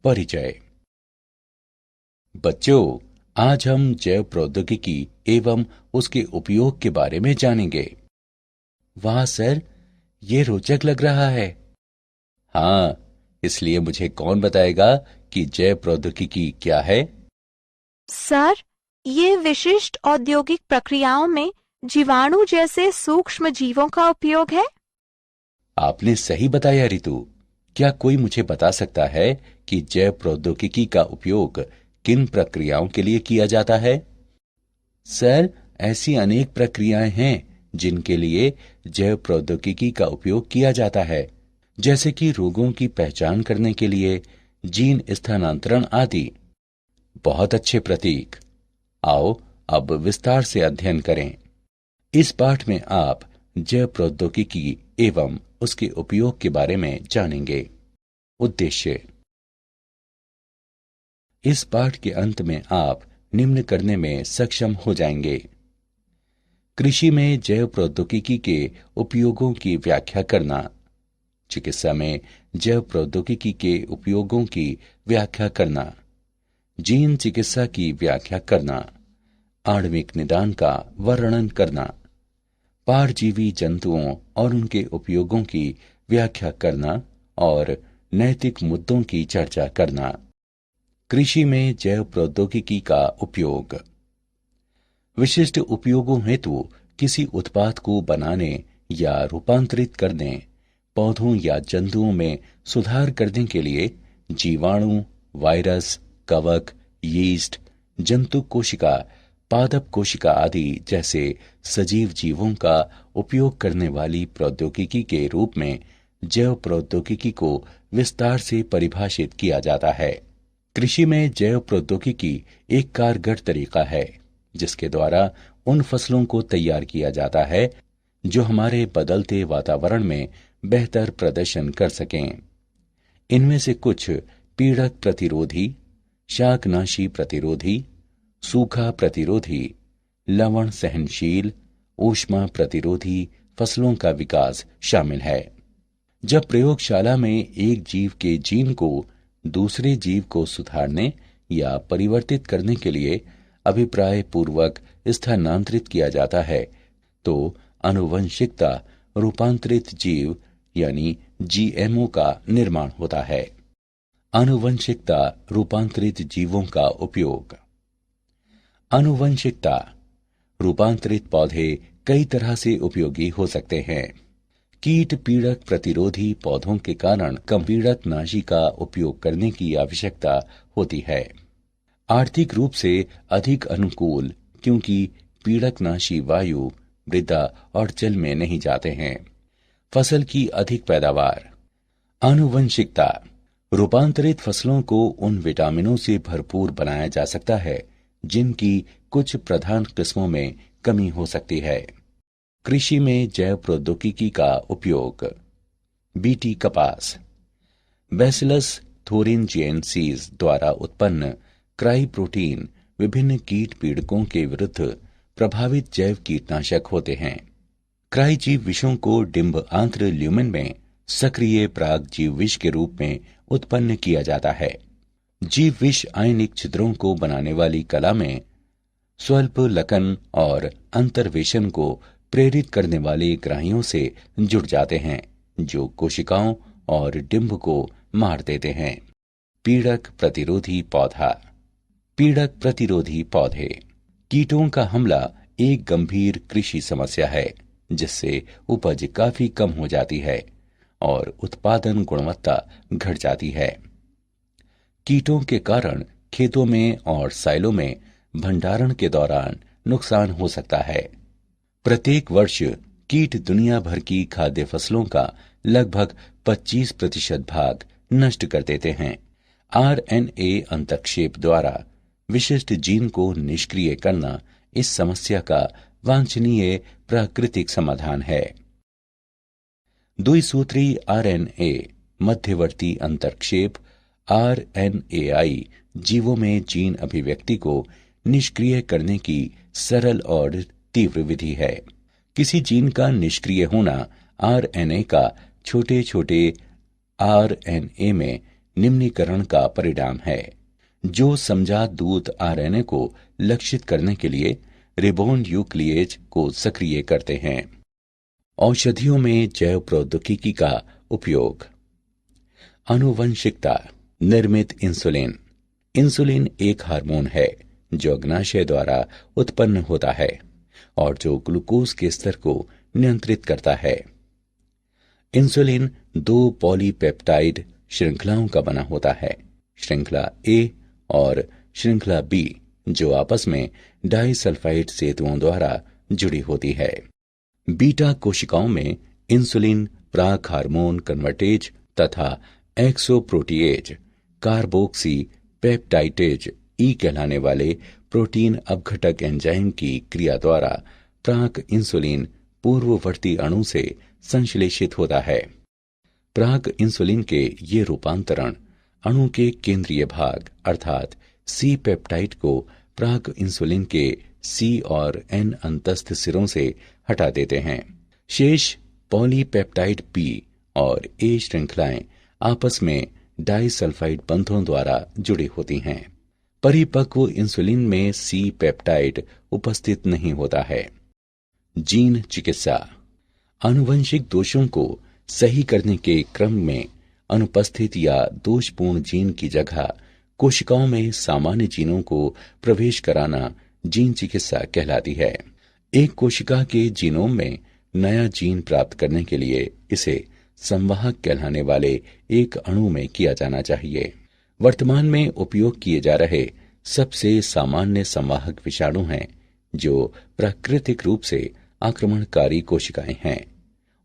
परिचय। बच्चों, आज हम जैव प्रौद्योगिकी एवं उसके उपयोग के बारे में जानेंगे। वाह सर, ये रोचक लग रहा है। हाँ, इसलिए मुझे कौन बताएगा कि जैव प्रौद्योगिकी क्या है? सर, ये विशिष्ट औद्योगिक प्रक्रियाओं में जीवाणु जैसे सूक्ष्म जीवों का उपयोग है। आपने सही बताया रितु। क्या कोई मुझे बता सकता है कि जैव प्रौद्योगिकी का उपयोग किन प्रक्रियाओं के लिए किया जाता है? सर, ऐसी अनेक प्रक्रियाएं हैं जिनके लिए जैव प्रौद्योगिकी का उपयोग किया जाता है, जैसे कि रोगों की पहचान करने के लिए जीन स्थानांतरण आदि। बहुत अच्छे प्रतीक। आओ अब विस्तार से अध्ययन करें। इस पाठ में आप जैव प्रौद्योगिकी एवं उसके उपयोग के बारे में जानेंगे। उद्देश्य। इस पाठ के अंत में आप निम्न करने में सक्षम हो जाएंगे। कृषि में जैव प्रौद्योगिकी के उपयोगों की व्याख्या करना। चिकित्सा में जैव प्रौद्योगिकी के उपयोगों की व्याख्या करना। जीन चिकित्सा की व्याख्या करना। आणविक निदान का वर्णन करना। पारजीवी जंतुओं और उनके उपयोगों की व्याख्या करना और नैतिक मुद्दों की चर्चा करना। कृषि में जैव प्रौद्योगिकी का उपयोग। विशिष्ट उपयोगों हेतु किसी उत्पाद को बनाने या रूपांतरित करने, पौधों या जंतुओं में सुधार करने के लिए जीवाणु, वायरस, कवक, यीस्ट, जंतु कोशिका, पादप कोशिका आदि जैसे सजीव जीवों का उपयोग करने वाली प्रौद्योगिकी के रूप में जैव प्रौद्योगिकी को विस्तार से परिभाषित किया जाता है। कृषि में जैव प्रौद्योगिकी एक कारगर तरीका है जिसके द्वारा उन फसलों को तैयार किया जाता है जो हमारे बदलते वातावरण में बेहतर प्रदर्शन कर सकें। इनमें से कुछ पीड़क प्रतिरोधी, शाकनाशी प्रतिरोधी, सूखा प्रतिरोधी, लवण सहनशील, ऊष्मा प्रतिरोधी फसलों का विकास शामिल है। जब प्रयोगशाला में एक जीव के जीन को दूसरे जीव को सुधारने या परिवर्तित करने के लिए अभिप्राय पूर्वक स्थानांतरित किया जाता है तो आनुवंशिकता रूपांतरित जीव यानी जीएमओ का निर्माण होता है। आनुवंशिकता रूपांतरित जीवों का उपयोग। आनुवंशिकता रूपांतरित पौधे कई तरह से उपयोगी हो सकते हैं। कीट पीड़क प्रतिरोधी पौधों के कारण कम पीड़कनाशी का उपयोग करने की आवश्यकता होती है। आर्थिक रूप से अधिक अनुकूल, क्योंकि पीड़कनाशी वायु, मृदा और जल में नहीं जाते हैं। फसल की अधिक पैदावार। आनुवंशिकता रूपांतरित फसलों को उन विटामिनों से भरपूर बनाया जा सकता है जिनकी कुछ प्रधान किस्मों में कमी हो सकती है। कृषि में जैव प्रौद्योगिकी का उपयोग। बीटी कपास। बैसिलस थोरिनजिएंसिस द्वारा उत्पन्न क्राई प्रोटीन विभिन्न कीट पीड़कों के विरुद्ध प्रभावित जैव कीटनाशक होते हैं। क्राई जीव विषों को डिंब आंत्र ल्यूमेन में सक्रिय प्राग जीव विष के रूप में उत्पन्न किया जाता है। जीव विष आयनिक छिद्रों को बनाने वाली कला में स्वल्प लकन और अंतर्वेशन को प्रेरित करने वाले ग्राहियों से जुड़ जाते हैं जो कोशिकाओं और डिंब को मार देते हैं। पीड़क प्रतिरोधी पौधा। पीड़क प्रतिरोधी पौधे। कीटों का हमला एक गंभीर कृषि समस्या है जिससे उपज काफी कम हो जाती है और उत्पादन गुणवत्ता घट जाती है। कीटों के कारण खेतों में और साइलों में भंडारण के दौरान नुकसान हो सकता है। प्रत्येक वर्ष कीट दुनिया भर की खाद्य फसलों का लगभग 25% भाग नष्ट कर देते हैं। आरएनए अंतक्षेप द्वारा विशिष्ट जीन को निष्क्रिय करना इस समस्या का वांछनीय प्राकृतिक समाधान है। द्विसूत्री आरएनए मध्यवर्ती अंतर्क्षेप आरएनएआई जीवों में जीन अभिव्यक्ति को निष्क्रिय करने की सरल और तीव्र विधि है। किसी जीन का निष्क्रिय होना आरएनए का छोटे छोटे आरएनए में निम्नीकरण का परिणाम है, जो समजात दूत आरएनए को लक्षित करने के लिए रिबोन्यूक्लिएज को सक्रिय करते हैं। औषधियों में जैव प्रौद्योगिकी का उपयोग। आनुवंशिकता निर्मित इंसुलिन। इंसुलिन एक हार्मोन है जो अग्नाशय द्वारा उत्पन्न होता है और जो ग्लूकोज के स्तर को नियंत्रित करता है। इंसुलिन 2 पॉलीपेप्टाइड श्रृंखलाओं का बना होता है, श्रृंखला ए और श्रृंखला बी, जो आपस में डाइसल्फाइड सेतुओं द्वारा जुड़ी होती है। बीटा कोशिकाओं में इंसुलिन प्राक हार्मोन कन्वर्टेज तथा एक्सोप्रोटीएज कार्बोक्सी पेप्टाइडेज ई कहलाने वाले प्रोटीन अपघटक एंजाइम की क्रिया द्वारा प्राक इंसुलिन पूर्ववर्ती अणु से संश्लेषित होता है। प्राक इंसुलिन के ये रूपांतरण अणु के केंद्रीय भाग अर्थात सी पेप्टाइड को प्राक इंसुलिन के सी और एन अंतस्थ सिरों से हटा देते हैं। शेष पॉलीपेप्टाइड बी और ए श्रृंखलाएं आपस में डाइसल्फाइड बंधों द्वारा जुड़ी होती हैं। परिपक्व इंसुलिन में सी पेप्टाइड उपस्थित नहीं होता है। जीन चिकित्सा। आनुवंशिक दोषों को सही करने के क्रम में अनुपस्थित या दोषपूर्ण जीन की जगह कोशिकाओं में सामान्य जीनों को प्रवेश कराना जीन चिकित्सा कहलाती है। एक कोशिका के जीनोम में नया जीन प्राप्त करने के लिए इसे संवाहक कहलाने वाले एक अणु में किया जाना चाहिए। वर्तमान में उपयोग किए जा रहे सबसे सामान्य संवाहक विषाणु हैं, जो प्राकृतिक रूप से आक्रमणकारी कोशिकाएं हैं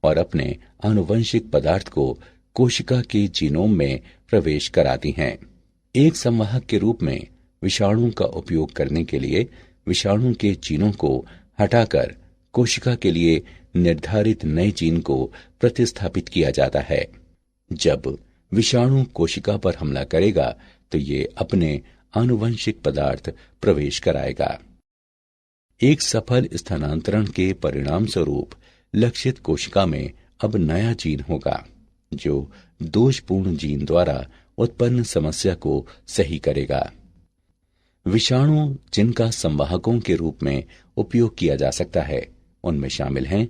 और अपने आनुवंशिक पदार्थ को कोशिका के जीनोम में प्रवेश कराती हैं। एक संवाहक के रूप में विषाणु का उपयोग करने के लिए विषाणु के जीनों को हटाकर कोशिका के लिए निर्धारित नए जीन को प्रतिस्थापित किया जाता है। जब विषाणु कोशिका पर हमला करेगा तो ये अपने आनुवंशिक पदार्थ प्रवेश कराएगा। एक सफल स्थानांतरण के परिणाम स्वरूप लक्षित कोशिका में अब नया जीन होगा, जो दोषपूर्ण जीन द्वारा उत्पन्न समस्या को सही करेगा। विषाणु जिनका संवाहकों के रूप में उपयोग किया जा सकता है उनमें शामिल हैं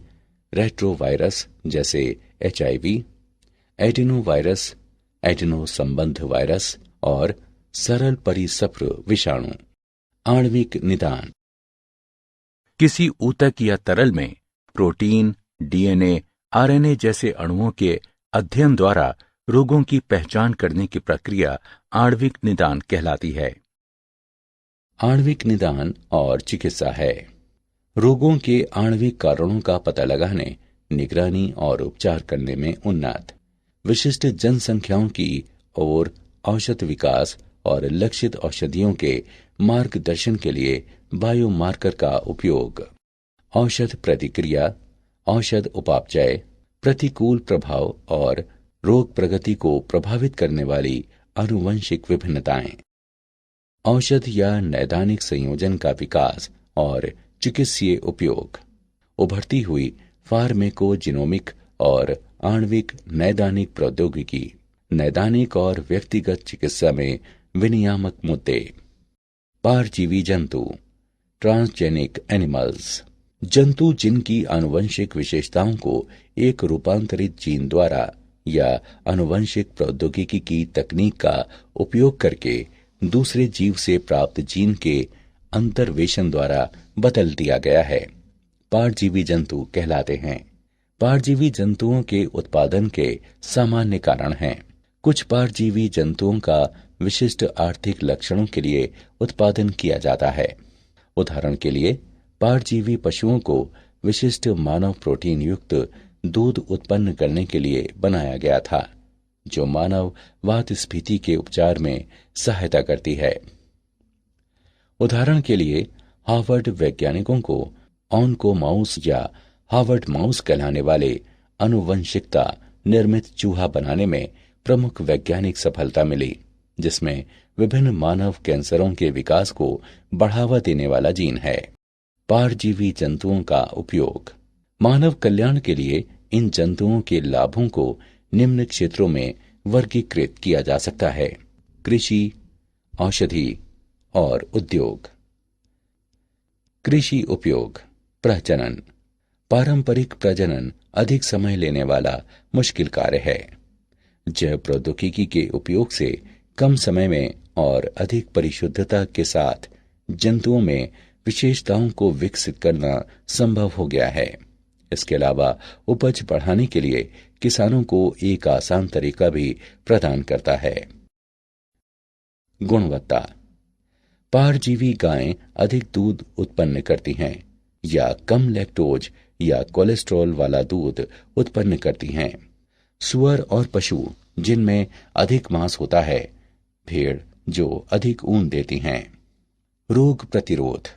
रेट्रोवायरस जैसे HIV, एडिनोवायरस, एडिनो संबंध वायरस और सरल परिसप्र विषाणु। आणविक निदान। किसी ऊतक या तरल में प्रोटीन, DNA, RNA जैसे अणुओं के अध्ययन द्वारा रोगों की पहचान करने की प्रक्रिया आणविक निदान कहलाती है। आणविक निदान और चिकित्सा है रोगों के आणविक कारणों का पता लगाने, निगरानी और उपचार करने में उन्नत विशिष्ट जनसंख्याओं की ओर औषध विकास और लक्षित औषधियों के मार्गदर्शन के लिए बायोमार्कर का उपयोग। औषध प्रतिक्रिया, औषध उपापचय, प्रतिकूल प्रभाव और रोग प्रगति को प्रभावित करने वाली आनुवंशिक विभिन्नताएं। औषध या नैदानिक संयोजन का विकास और चिकित्सीय उपयोग। उभरती हुई फार्मेकोजिनोमिक और आणविक नैदानिक प्रौद्योगिकी, नैदानिक और व्यक्तिगत चिकित्सा में विनियामक मुद्दे। पारजीवी जंतु, ट्रांसजेनिक एनिमल्स, जंतु जिनकी आनुवंशिक विशेषताओं को एक रूपांतरित जीन द्वारा या आनुवंशिक प्रौद्योगिकी की तकनीक का उपयोग करके दूसरे जीव से प्राप्त जीन के अंतर्वेशन द्वारा बदल दिया गया है, पारजीवी जंतु कहलाते हैं। पारजीवी जंतुओं के उत्पादन के सामान्य कारण हैं। कुछ पारजीवी जंतुओं का विशिष्ट आर्थिक लक्षणों के लिए उत्पादन किया जाता है। उदाहरण के लिए पारजीवी पशुओं को विशिष्ट मानव प्रोटीन युक्त दूध उत्पन्न करने के लिए बनाया गया था, जो मानव वातस्फीति के उपचार में सहायता करती है। उदाहरण के लिए हार्वर्ड वैज्ञानिकों को ऑनकोमाउस या हार्वर्ड माउस कहलाने वाले आनुवंशिकता निर्मित चूहा बनाने में प्रमुख वैज्ञानिक सफलता मिली, जिसमें विभिन्न मानव कैंसरों के विकास को बढ़ावा देने वाला जीन है। पारजीवी जंतुओं का उपयोग। मानव कल्याण के लिए इन जंतुओं के लाभों को निम्न क्षेत्रों में वर्गीकृत किया जा सकता है। कृषि, औषधि और उद्योग। कृषि उपयोग। प्रजनन। पारंपरिक प्रजनन अधिक समय लेने वाला मुश्किल कार्य है। जैव प्रौद्योगिकी के उपयोग से कम समय में और अधिक परिशुद्धता के साथ जंतुओं में विशेषताओं को विकसित करना संभव हो गया है। इसके अलावा उपज बढ़ाने के लिए किसानों को एक आसान तरीका भी प्रदान करता है। गुणवत्ता। परजीवी गायें अधिक दूध उत्पन्न करती हैं या कम लैक्टोज या कोलेस्ट्रॉल वाला दूध उत्पन्न करती हैं। सुअर और पशु जिनमें अधिक मांस होता है, भेड़ जो अधिक ऊन देती हैं। रोग प्रतिरोध।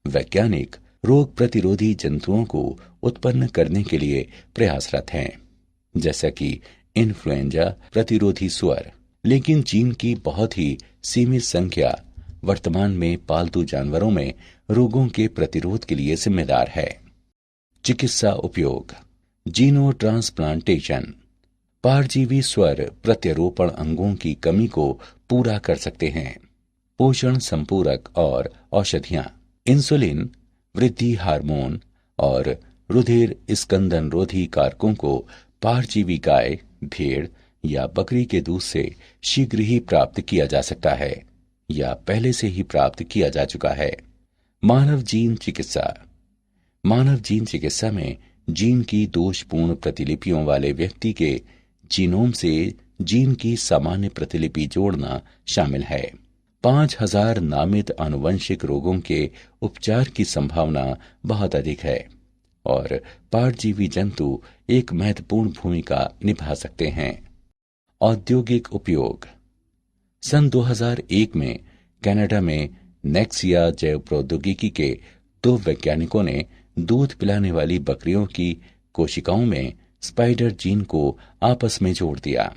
वैज्ञानिक रोग प्रतिरोधी जंतुओं को उत्पन्न करने के लिए प्रयासरत हैं, जैसा कि इन्फ्लुएंजा प्रतिरोधी सुअर। लेकिन जीन की बहुत ही सीमित संख्या वर्तमान में पालतू जानवरों में रोगों के प्रतिरोध के लिए जिम्मेदार है। चिकित्सा उपयोग। जीनो ट्रांसप्लांटेशन। परजीवी स्वर प्रत्यारोपण अंगों की कमी को पूरा कर सकते हैं। पोषण संपूरक और औषधियां। इंसुलिन, वृद्धि हार्मोन और रुधिर स्कंदन रोधी कारकों को परजीवी गाय, भेड़ या बकरी के दूध से शीघ्र ही प्राप्त किया जा सकता है या पहले से ही प्राप्त किया जा चुका है। मानव जीन चिकित्सा। मानव जीन चिकित्सा में जीन की दोषपूर्ण प्रतिलिपियों वाले व्यक्ति के जीनोम से जीन की सामान्य प्रतिलिपि जोड़ना शामिल है। 5000 नामित आनुवंशिक रोगों के उपचार की संभावना बहुत अधिक है और परजीवी जंतु एक महत्वपूर्ण भूमिका निभा सकते हैं। औद्योगिक उपयोग। सन 2001 में कनाडा में नेक्सिया जैव प्रौद्योगिकी के 2 वैज्ञानिकों ने दूध पिलाने वाली बकरियों की कोशिकाओं में स्पाइडर जीन को आपस में जोड़ दिया।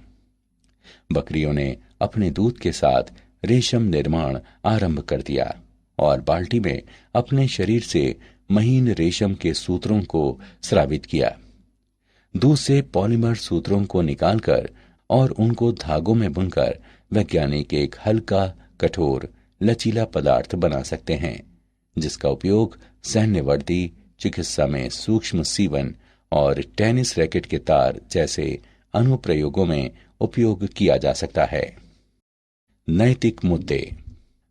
बकरियों ने अपने दूध के साथ रेशम निर्माण आरंभ कर दिया और बाल्टी में अपने शरीर से महीन रेशम के सूत्रों को स्रावित किया। दूध से पॉलीमर सूत्रों को निकालकर और उनको धागों में बुनकर वैज्ञानिक एक हल्का, कठोर, लचीला पदार्थ बना सकते हैं, जिसका उपयोग सैन्य वर्दी, चिकित्सा में सूक्ष्म सीवन और टेनिस रैकेट के तार जैसे अनुप्रयोगों में उपयोग किया जा सकता है। नैतिक मुद्दे।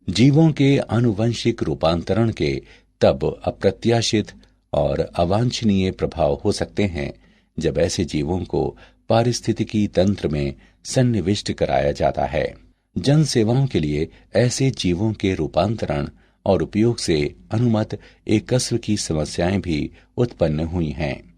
जीवों के आनुवंशिक रूपांतरण के तब अप्रत्याशित और अवांछनीय प्रभाव हो सकते हैं जब ऐसे जीवों को पारिस्थितिकी तंत्र में सन्निविष्ट कराया जाता है। जन सेवाओं के लिए ऐसे जीवों के रूपांतरण और उपयोग से अनुमत एकस्व की समस्याएं भी उत्पन्न हुई हैं।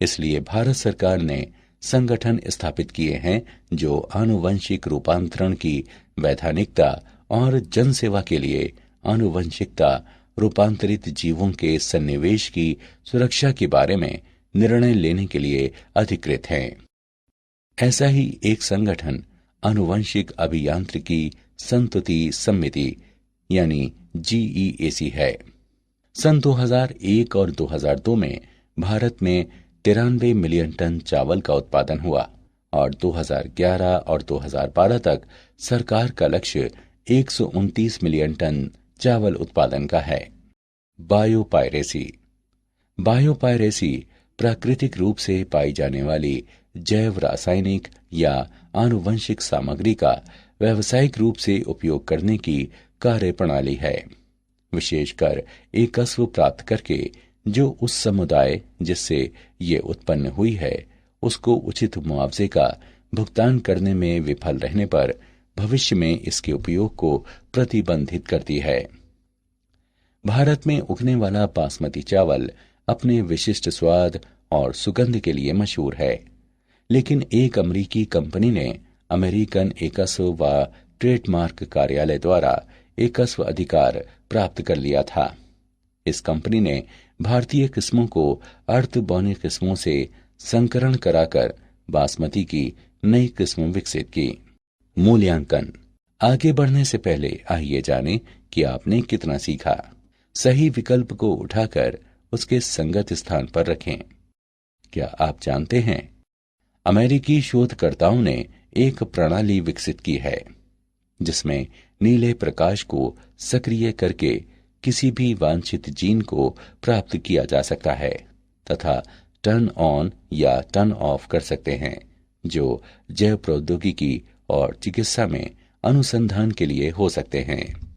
इसलिए भारत सरकार ने संगठन स्थापित किए हैं जो आनुवंशिक रूपांतरण की वैधानिकता और जनसेवा के लिए आनुवंशिकता रूपांतरित जीवों के सन्निवेश की सुरक्षा के बारे में निर्णय लेने के लिए अधिकृत हैं। ऐसा ही एक संगठन आनुवंशिक अभियांत्रिकी संतुति समिति यानी GEAC है। सन 2001 और 2002 में भारत में 93 मिलियन टन चावल का उत्पादन हुआ और 2011 और 2012 तक सरकार का लक्ष्य 129 मिलियन टन चावल उत्पादन का है। बायोपायरेसी। बायोपायरेसी प्राकृतिक रूप से पाई जाने वाली जैव रासायनिक या आनुवंशिक सामग्री का व्यावसायिक रूप से उपयोग करने की कार्य प्रणाली है, विशेषकर एकस्व प्राप्त करके जो उस समुदाय जिससे ये उत्पन्न हुई है उसको उचित मुआवजे का भुगतान करने में विफल रहने पर भविष्य में इसके उपयोग को प्रतिबंधित करती है। भारत में उगने वाला बासमती चावल अपने विशिष्ट स्वाद और सुगंध के लिए मशहूर है, लेकिन एक अमेरिकी कंपनी ने अमेरिकन एकस्व व ट्रेडमार्क कार्यालय द्वारा एकस्व अधिकार प्राप्त कर लिया था। इस कंपनी ने भारतीय किस्मों को अर्ध बौनी किस्मों से संकरण कराकर बासमती की नई किस्म विकसित की। मूल्यांकन। आगे बढ़ने से पहले आइए जानें कि आपने कितना सीखा। सही विकल्प को उठाकर उसके संगत स्थान पर रखें। क्या आप जानते हैं, अमेरिकी शोधकर्ताओं ने एक प्रणाली विकसित की है जिसमें नीले प्रकाश को सक्रिय करके किसी भी वांछित जीन को प्राप्त किया जा सकता है तथा टर्न ऑन या टर्न ऑफ कर सकते हैं, जो जैव प्रौद्योगिकी और चिकित्सा में अनुसंधान के लिए हो सकते हैं।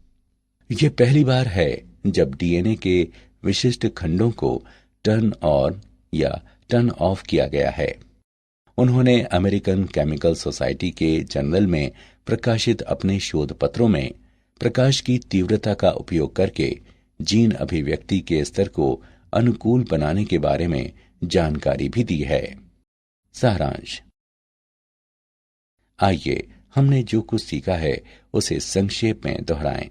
यह पहली बार है जब डीएनए के विशिष्ट खंडों को टर्न ऑन या टर्न ऑफ किया गया है। उन्होंने अमेरिकन केमिकल सोसाइटी के जर्नल में प्रकाशित अपने शोध पत्रों में प्रकाश की तीव्रता का उपयोग करके जीन अभिव्यक्ति के स्तर को अनुकूल बनाने के बारे में जानकारी भी दी है। सारांश। आइए हमने जो कुछ सीखा है उसे संक्षेप में दोहराएं।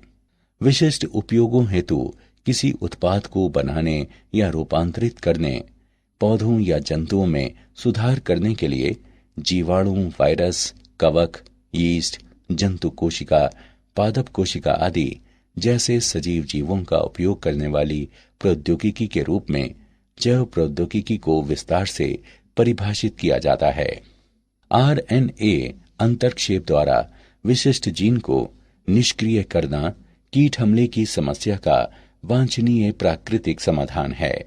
विशिष्ट उपयोगों हेतु किसी उत्पाद को बनाने या रूपांतरित करने, पौधों या जंतुओं में सुधार करने के लिए जीवाणु, वायरस, कवक, यीस्ट, जंतु कोशिका, पादप कोशिका आदि जैसे सजीव जीवों का उपयोग करने वाली प्रौद्योगिकी के रूप में जैव प्रौद्योगिकी को विस्तार से परिभाषित किया जाता है। आरएनए अंतर्क्षेप द्वारा विशिष्ट जीन को निष्क्रिय करना कीट हमले की समस्या का वांछनीय प्राकृतिक समाधान है।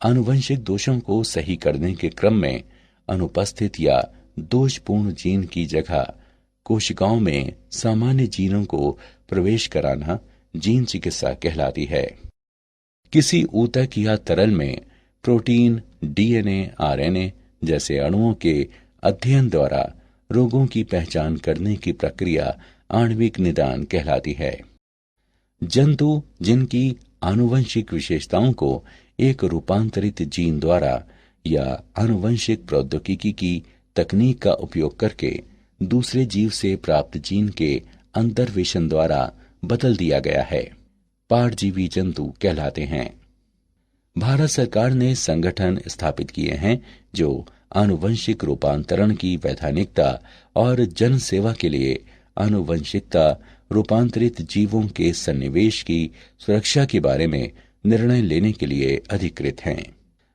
आनुवंशिक दोषों को सही करने के क्रम में अनुपस्थित या दोषपूर्ण जीन की जगह कोशिकाओं में सामान्य जीनों को प्रवेश कराना जीन चिकित्सा कहलाती है। किसी ऊतक या तरल में प्रोटीन, डीएनए, आरएनए जैसे अणुओं के अध्ययन द्वारा रोगों की पहचान करने की प्रक्रिया आणविक निदान कहलाती है। जंतु जिनकी आनुवंशिक विशेषताओं को एक रूपांतरित जीन द्वारा या आनुवंशिक प्रौद्योगिकी की तकनीक का उपयोग करके दूसरे जीव से प्राप्त जीन के अंतर्वेशन द्वारा बदल दिया गया है, पारजीवी जंतु कहलाते हैं। भारत सरकार ने संगठन स्थापित किए हैं जो आनुवंशिक रूपांतरण की वैधानिकता और जन सेवा के लिए आनुवंशिकता रूपांतरित जीवों के सन्निवेश की सुरक्षा के बारे में निर्णय लेने के लिए अधिकृत हैं।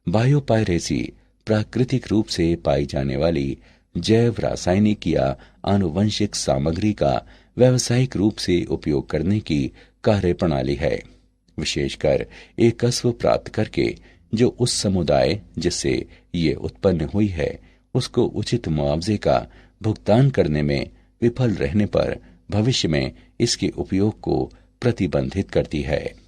बायोपायरेसी प्राकृतिक रूप से पाई जाने वाली जैव, रासायनिक या आनुवंशिक सामग्री का व्यावसायिक रूप से उपयोग करने की कार्य प्रणाली है, विशेषकर एक कस्ब प्राप्त करके जो उस समुदाय जिससे ये उत्पन्न हुई है उसको उचित मुआवजे का भुगतान करने में विफल रहने पर भविष्य में इसके उपयोग को प्रतिबंधित करती है।